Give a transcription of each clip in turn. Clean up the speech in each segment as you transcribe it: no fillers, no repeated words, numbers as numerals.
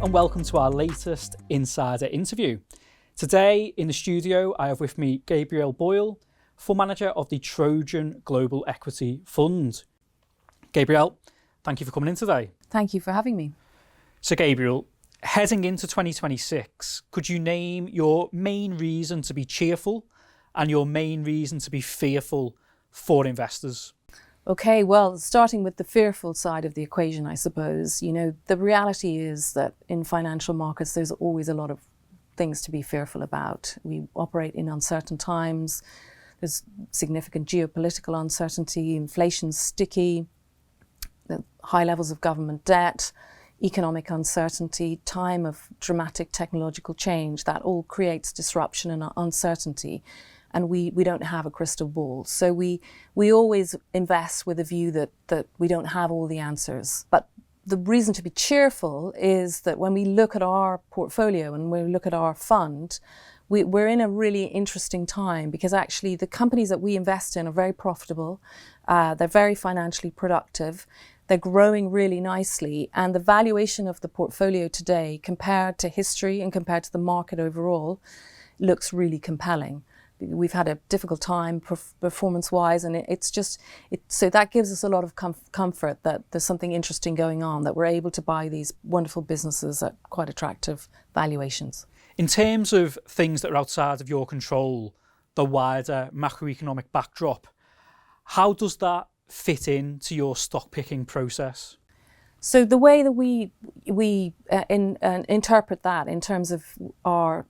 and welcome to our latest Insider interview. Today in the studio I have with me Gabrielle Boyle, Fund Manager of the Trojan Global Equity Fund. Gabrielle, thank you for coming in today. Thank you for having me. So Gabrielle, heading into 2026, could you name your main reason to be cheerful and your main reason to be fearful for investors? Okay, well, starting with the fearful side of the equation, I suppose, the reality is that in financial markets, there's always a lot of things to be fearful about. We operate in uncertain times. There's significant geopolitical uncertainty, inflation's sticky, the high levels of government debt, economic uncertainty, time of dramatic technological change. That all creates disruption and uncertainty. And we don't have a crystal ball. So we always invest with a view that we don't have all the answers. But the reason to be cheerful is that when we look at our portfolio and when we look at our fund, we're in a really interesting time because actually the companies that we invest in are very profitable. They're very financially productive. They're growing really nicely. And the valuation of the portfolio today compared to history and compared to the market overall looks really compelling. We've had a difficult time performance-wise, and so that gives us a lot of comfort that there's something interesting going on, that we're able to buy these wonderful businesses at quite attractive valuations. In terms of things that are outside of your control, the wider macroeconomic backdrop, how does that fit into your stock picking process? So the way that we interpret that in terms of our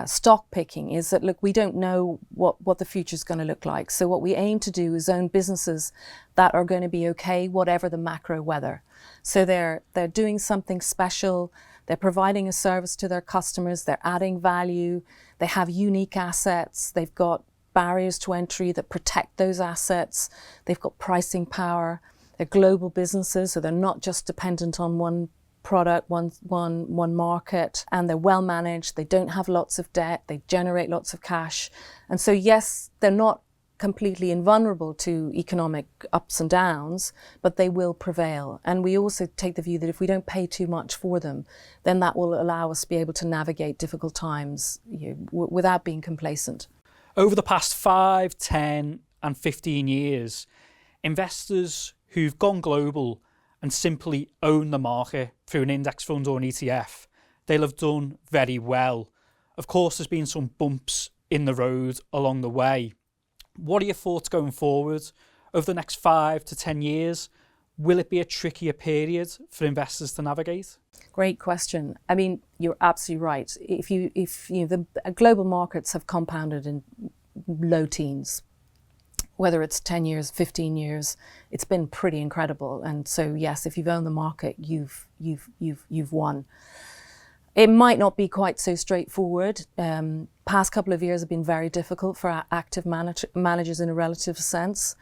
stock picking is that, look, we don't know what the future is going to look like. So what we aim to do is own businesses that are going to be okay, whatever the macro weather. So they're doing something special. They're providing a service to their customers. They're adding value. They have unique assets. They've got barriers to entry that protect those assets. They've got pricing power. They're global businesses, so they're not just dependent on one product, one market, and they're well managed. They don't have lots of debt. They generate lots of cash. And so, yes, they're not completely invulnerable to economic ups and downs, but they will prevail. And we also take the view that if we don't pay too much for them, then that will allow us to be able to navigate difficult times without being complacent. Over the past 5, 10 and 15 years, investors who've gone global and simply own the market through an index fund or an ETF, they'll have done very well. Of course, there's been some bumps in the road along the way. What are your thoughts going forward over the next 5 to 10 years? Will it be a trickier period for investors to navigate? Great question. I mean, you're absolutely right. The global markets have compounded in low teens, whether it's 10 years, 15 years, it's been pretty incredible. And so, yes, if you've owned the market, you've won. It might not be quite so straightforward. Past couple of years have been very difficult for active managers in a relative sense.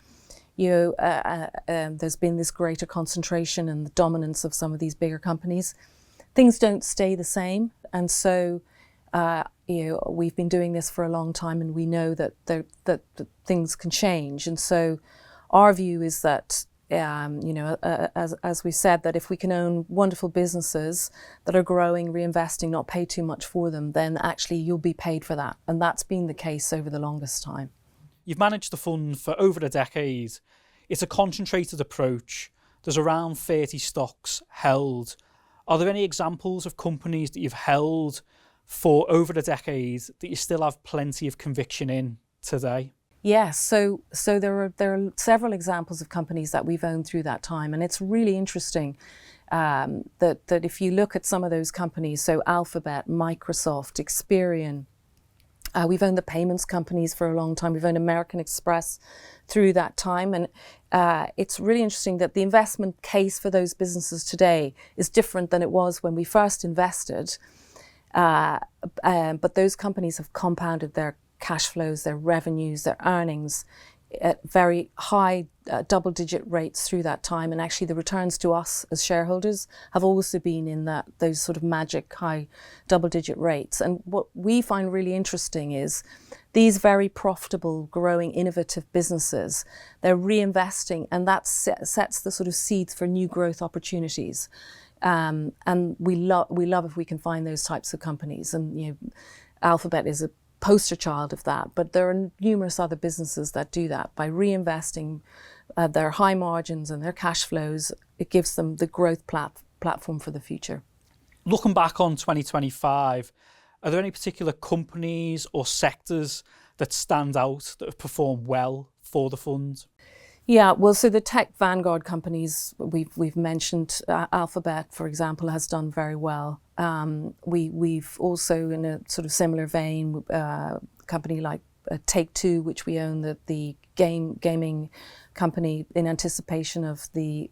There's been this greater concentration and the dominance of some of these bigger companies. Things don't stay the same. And so, we've been doing this for a long time, and we know that things can change. And so, our view is that, as we said, that if we can own wonderful businesses that are growing, reinvesting, not pay too much for them, then actually you'll be paid for that. And that's been the case over the longest time. You've managed the fund for over a decade. It's a concentrated approach. There's around 30 stocks held. Are there any examples of companies that you've held for over a decade that you still have plenty of conviction in today? Yes, so there are several examples of companies that we've owned through that time, and it's really interesting that if you look at some of those companies, so Alphabet, Microsoft, Experian, we've owned the payments companies for a long time. We've owned American Express through that time, and it's really interesting that the investment case for those businesses today is different than it was when we first invested. But those companies have compounded their cash flows, their revenues, their earnings at very high double-digit rates through that time. And actually the returns to us as shareholders have also been in those sort of magic high double-digit rates. And what we find really interesting is these very profitable, growing, innovative businesses, they're reinvesting, and that sets the sort of seeds for new growth opportunities. And we love if we can find those types of companies. And you know, Alphabet is a poster child of that. But there are numerous other businesses that do that by reinvesting their high margins and their cash flows. It gives them the growth platform for the future. Looking back on 2025, are there any particular companies or sectors that stand out that have performed well for the fund? Yeah, well, so the tech vanguard companies we've mentioned, Alphabet, for example, has done very well. We've also, in a sort of similar vein, a company like Take-Two, which we own, the gaming company, in anticipation of the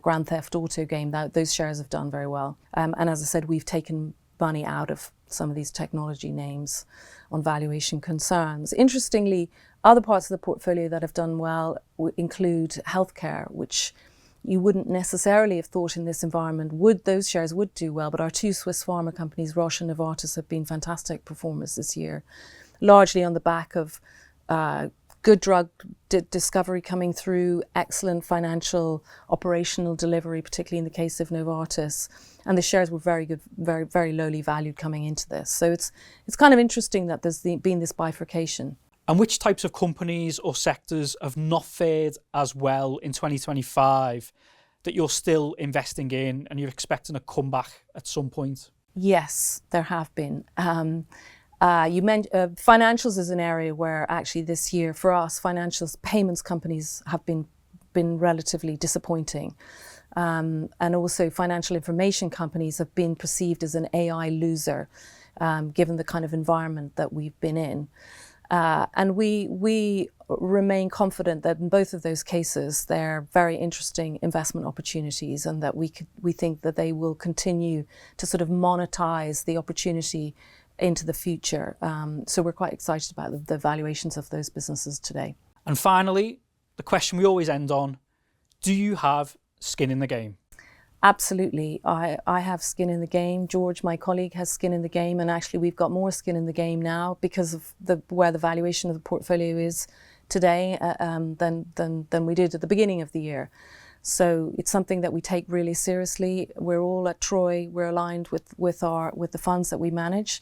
Grand Theft Auto game. Those shares have done very well. And as I said, we've taken money out of some of these technology names on valuation concerns. Interestingly, other parts of the portfolio that have done well include healthcare, which you wouldn't necessarily have thought in this environment those shares would do well, but our two Swiss pharma companies, Roche and Novartis, have been fantastic performers this year, largely on the back of good drug discovery coming through, excellent financial operational delivery, particularly in the case of Novartis. And the shares were very good, very, very lowly valued coming into this. So it's kind of interesting that there's been this bifurcation. And which types of companies or sectors have not fared as well in 2025 that you're still investing in and you're expecting a comeback at some point? Yes, there have been. You mentioned financials is an area where actually this year for us, financials payments companies have been relatively disappointing. And also financial information companies have been perceived as an AI loser, given the kind of environment that we've been in. And we remain confident that in both of those cases, they're very interesting investment opportunities, and that we think that they will continue to sort of monetize the opportunity into the future. So we're quite excited about the valuations of those businesses today. And finally, the question we always end on, do you have skin in the game? Absolutely. I have skin in the game. George, my colleague, has skin in the game, and actually we've got more skin in the game now because of where the valuation of the portfolio is today than we did at the beginning of the year. So it's something that we take really seriously. We're all at Troy. We're aligned with the funds that we manage,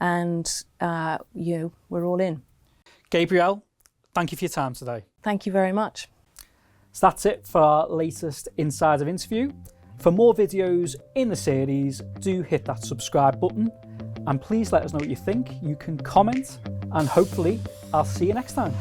and we're all in. Gabrielle, thank you for your time today. Thank you very much. So that's it for our latest Insider interview. For more videos in the series, do hit that subscribe button, and please let us know what you think. You can comment, and hopefully I'll see you next time.